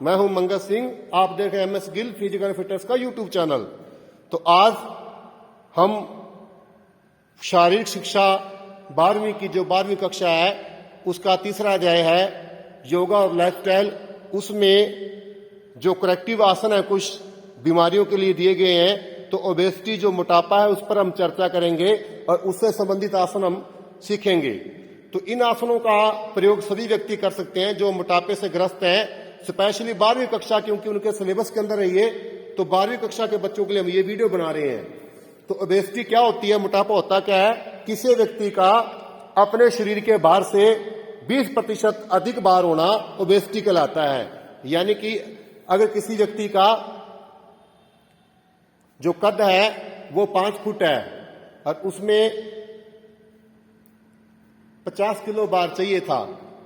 मैं हूं मंगल सिंह, आप देख रहे हैं MS गिल फिजिकल फिटनेस का यूट्यूब चैनल। तो आज हम शारीरिक शिक्षा 12वीं की जो 12वीं कक्षा है उसका तीसरा अध्याय है योगा और लाइफस्टाइल। उसमें जो करेक्टिव आसन है कुछ बीमारियों के लिए दिए गए हैं, तो ओबेसिटी जो मोटापा है उस पर हम चर्चा करेंगे और उससे संबंधित आसन हम सीखेंगे। तो इन आसनों का प्रयोग सभी व्यक्ति कर सकते हैं जो मोटापे से ग्रस्त हैं, स्पेशली 12वीं कक्षा, क्योंकि उनके सिलेबस के अंदर है ये। तो 12वीं कक्षा के बच्चों के लिए हम ये वीडियो बना रहे हैं। तो ओबेसिटी क्या होती है, मोटापा होता क्या है? किसी व्यक्ति का अपने शरीर के भार से 20% अधिक भार होना ओबेसिटी कहलाता है। यानी कि अगर किसी व्यक्ति का जो कद है वो 5 फुट है और उसमें 50 किलो भार चाहिए था,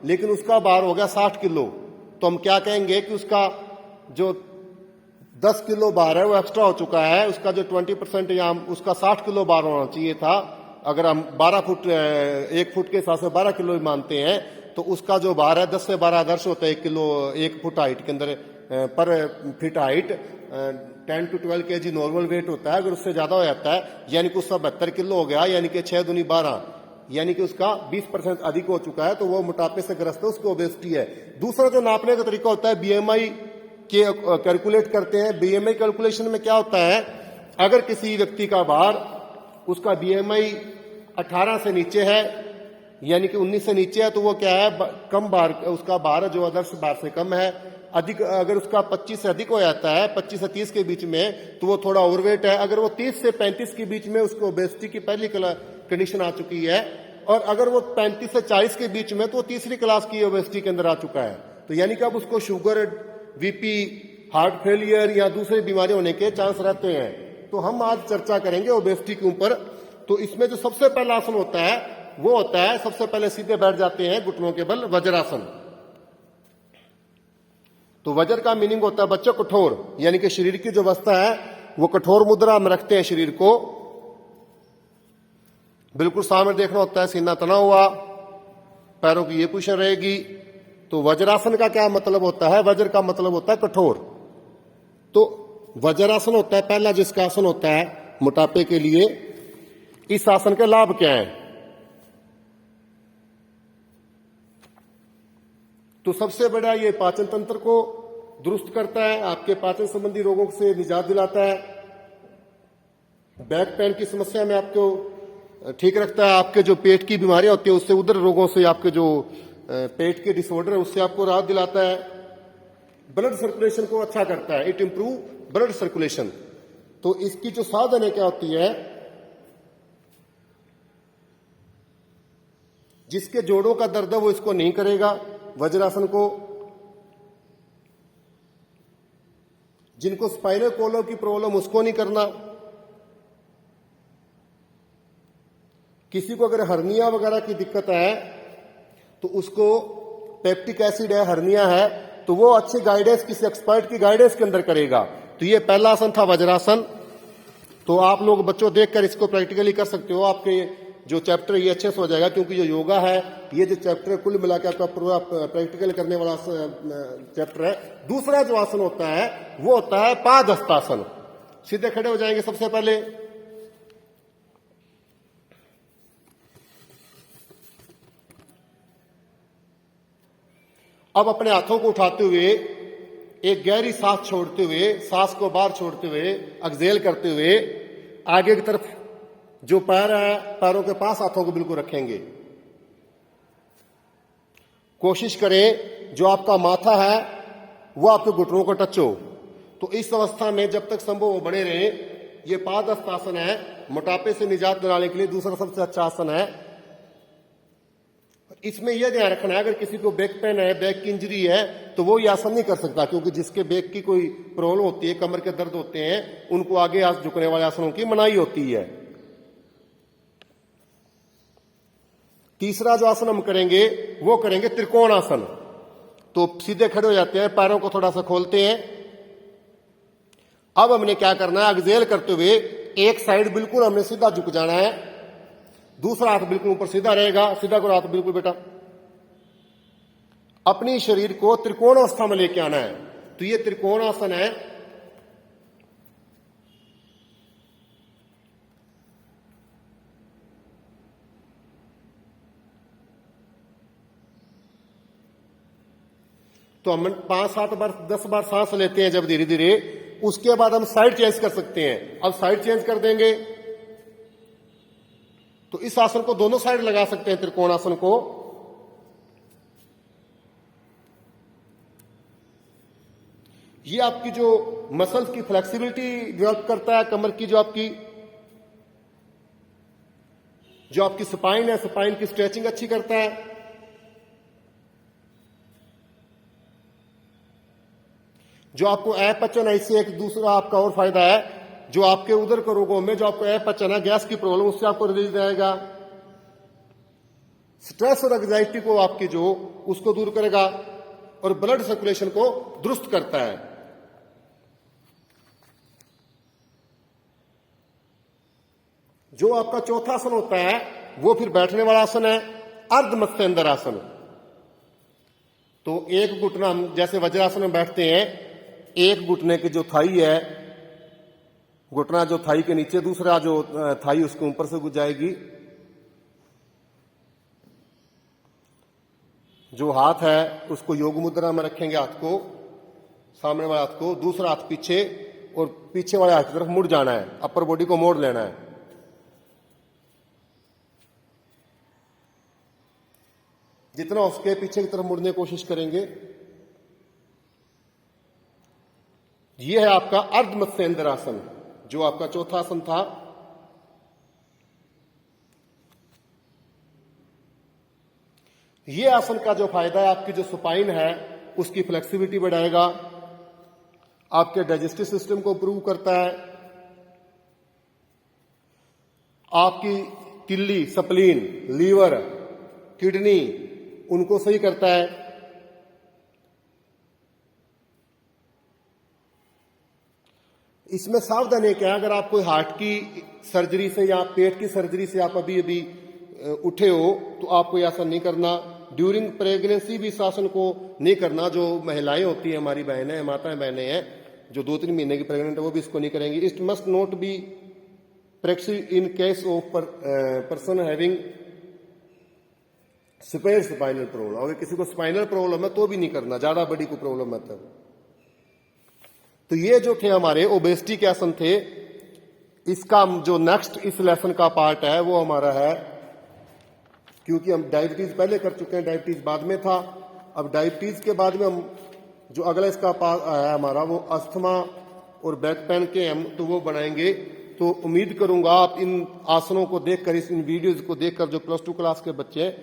लेकिन उसका भार हो गया 60 किलो, तो हम क्या कहेंगे कि उसका जो 10 किलो भार है वो एक्स्ट्रा हो चुका है। उसका जो 20% या उसका 60 किलो भार होना चाहिए था। अगर हम 12 फुट 1 फुट के हिसाब से 12 किलो मानते हैं, तो उसका जो भार है 10 से 12 आदर्श होता है 1 फुट हाइट के अंदर पर feet height 10 to 12 kg normal weight होता है। अगर उससे ज्यादा हो जाता है यानी कि उसका 72 किलो हो गया, यानी कि 6 दूनी 12, यानी कि उसका 20% अधिक हो चुका है, तो वो मोटापे से ग्रस्त है, उसको ओबेसिटी है। दूसरा जो नापने का तरीका होता है BMI के कैलकुलेट करते हैं। BMI कैलकुलेशन में क्या होता है, अगर किसी व्यक्ति का भार उसका BMI 18 से नीचे है यानी कि 19 से नीचे है, तो वो क्या है, कम भार, उसका भार जो आदर्श भार से कम है। अधिक अगर उसका 25 से अधिक हो जाता है, 25 से 30 के बीच में, तो वो थोड़ा ओवरवेट है। अगर वो 30 से 35 के बीच में, उसको ओबेसिटी की पहली कंडीशन आ चुकी है। और अगर वो 35 से 40 के बीच में, तो वो तीसरी क्लास की ओबेसिटी के अंदर आ चुका है। तो यानी कि अब उसको शुगर, BP, हार्ट फेलियर या दूसरी बीमारी होने के चांस रहते हैं। तो हम आज चर्चा करेंगे ओबेसिटी के ऊपर। तो इसमें जो सबसे पहला आसन होता है वो होता है, सबसे पहले सीधे बैठ जाते हैं घुटनों के बल, वज्रासन। तो वज्र का मीनिंग होता है बच्चों कठोर, यानी कि शरीर की जो अवस्था है वो कठोर मुद्रा में रखते हैं शरीर को। बिल्कुल सामने देखना होता है, सीना तना हुआ, पैरों की ये पोजीशन रहेगी। तो वज्रासन का क्या मतलब होता है? वज्र का मतलब होता है कठोर। तो वज्रासन होता है पहला जिसका आसन होता है मोटापे के लिए। इस आसन के लाभ क्या है? तो सबसे बड़ा ये पाचन तंत्र को दुरुस्त करता है, आपके पाचन संबंधी रोगों से निजात दिलाता है, बैक पेन की समस्या में आपको ठीक रखता है, आपके जो पेट की बीमारियां होती है उससे, उधर रोगों से, आपके जो पेट के डिसऑर्डर है उससे आपको राहत दिलाता है। ब्लड सर्कुलेशन को अच्छा करता है, इट इंप्रूव ब्लड सर्कुलेशन। तो इसकी जो साधन है क्या होती है, जिसके जोड़ों का दर्द है वो इसको नहीं करेगा वज्रासन को। जिनको स्पाइनल कॉलम की प्रॉब्लम उसको नहीं करना। किसी को अगर हर्निया वगैरह की दिक्कत है तो उसको पेप्टिक एसिड है, हर्निया है, तो वो अच्छी गाइडेंस, किसी एक्सपर्ट की गाइडेंस के अंदर करेगा। तो ये पहला आसन था वज्रासन। तो आप लोग बच्चों देखकर इसको प्रैक्टिकली कर सकते हो। आपके जो चैप्टर ये अच्छे से हो जाएगा, क्योंकि जो योगा है ये जो चैप्टर कुल मिलाकर आपका पूरा प्रैक्टिकल करने वाला चैप्टर है। दूसरा जो आसन होता है वो होता है पादहस्तासन। सीधे खड़े हो जाएंगे सबसे पहले। अब अपने हाथों को उठाते हुए एक गहरी सांस छोड़ते हुए, सांस को बाहर छोड़ते हुए, एक्सहेल करते हुए आगे की तरफ जो पैर है, पैरों के पास हाथों को बिल्कुल रखेंगे। कोशिश करें जो आपका माथा है वो आपके घुटनों को टच हो। तो इस अवस्था में जब तक संभव हो बने रहे। ये पादहस्तासन है, मोटापे से निजात दिलाने के लिए दूसरा सबसे अच्छा आसन है। इसमें यह ध्यान रखना है, अगर किसी को बैक पेन है, बैक की इंजरी है, तो वो ये आसन नहीं कर सकता, क्योंकि जिसके बैक की कोई प्रॉब्लम होती है, कमर के दर्द होते हैं, उनको आगे हाथ झुकने वाले आसनों की मनाही होती है। तीसरा जो आसन हम करेंगे वो करेंगे त्रिकोण आसन। तो सीधे खड़े हो जाते हैं, पैरों को थोड़ा सा खोलते हैं। अब हमने क्या करना है, एक्सहेल करते हुए एक साइड बिल्कुल हमने सीधा झुक जाना है, दूसरा हाथ बिल्कुल ऊपर सीधा रहेगा। सीधा करो हाथ बिल्कुल बेटा। अपनी शरीर को त्रिकोण अवस्था में लेके आना है। तो ये त्रिकोणासन है। तो हम 5-7 बार 10 बार सांस लेते हैं जब धीरे धीरे, उसके बाद हम साइड चेंज कर सकते हैं। अब साइड चेंज कर देंगे तो इस आसन को दोनों साइड लगा सकते हैं, त्रिकोणासन को। ये आपकी जो मसल्स की फ्लेक्सिबिलिटी डेवलप करता है, कमर की जो आपकी स्पाइन है, स्पाइन की स्ट्रेचिंग अच्छी करता है। जो आपको अपचन है, इससे एक दूसरा आपका और फायदा है, जो आपके उदर के रोगों में जो आपको अपचन है, गैस की प्रॉब्लम, उससे आपको रिलीज रहेगा। स्ट्रेस और एंग्जाइटी को आपकी जो उसको दूर करेगा और ब्लड सर्कुलेशन को दुरुस्त करता है। जो आपका चौथा आसन होता है वो फिर बैठने वाला आसन है, अर्ध मत्स्येंद्र आसन। तो एक घुटना हम जैसे वज्रासन में बैठते हैं, एक घुटने की जो थाई है, घुटना जो थाई के नीचे, दूसरा जो थाई उसके ऊपर से जाएगी। जो हाथ है उसको योग मुद्रा में रखेंगे, हाथ को सामने वाले हाथ को, दूसरा हाथ पीछे, और पीछे वाले हाथ की तरफ मुड़ जाना है, अपर बॉडी को मोड़ लेना है। जितना उसके पीछे की तरफ मुड़ने की कोशिश करेंगे। यह है आपका अर्ध मत्स्येंद्र आसन, जो आपका चौथा आसन था। यह आसन का जो फायदा है, आपकी जो स्पाइन है उसकी फ्लेक्सिबिलिटी बढ़ाएगा, आपके डाइजेस्टिव सिस्टम को इंप्रूव करता है, आपकी तिल्ली, स्प्लीन, लीवर, किडनी, उनको सही करता है। इसमें सावधानी क्या है, अगर आप कोई हार्ट की सर्जरी से या पेट की सर्जरी से आप अभी उठे हो तो आपको यह आसन नहीं करना। ड्यूरिंग प्रेगनेंसी भी इस आसन को नहीं करना। जो महिलाएं होती हैं, हमारी बहनें, माताएं बहनें हैं जो 2-3 महीने की प्रेग्नेंट है, वो भी इसको नहीं करेंगी। It must not be practice in case of person having spare spinal problem. अगर किसी को स्पाइनल प्रॉब्लम है तो भी नहीं करना, ज्यादा बड़ी को प्रॉब्लम है तब। तो ये जो थे हमारे ओबेसिटी के आसन थे। इसका जो नेक्स्ट इस लेसन का पार्ट है वो हमारा है, क्योंकि हम डायबिटीज पहले कर चुके हैं, डायबिटीज बाद में था। अब डायबिटीज के बाद में हम जो अगला इसका पार्ट है हमारा, वो अस्थमा और बैक पेन के हम तो वो बनाएंगे। तो उम्मीद करूंगा आप इन आसनों को देखकर, इन वीडियोज को देखकर, जो +2 क्लास के बच्चे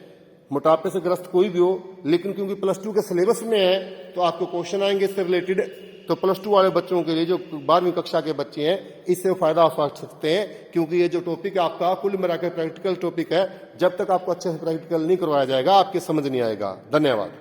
मोटापे से ग्रस्त कोई भी हो, लेकिन क्योंकि +2 के सिलेबस में है तो आपको क्वेश्चन आएंगे इससे रिलेटेड। तो +2 वाले बच्चों के लिए, जो 12वीं कक्षा के बच्चे हैं, इससे फायदा उठा सकते हैं, क्योंकि ये जो टॉपिक है आपका कुल मिला के प्रैक्टिकल टॉपिक है। जब तक आपको अच्छे से प्रैक्टिकल नहीं करवाया जाएगा, आपकी समझ नहीं आएगा। धन्यवाद।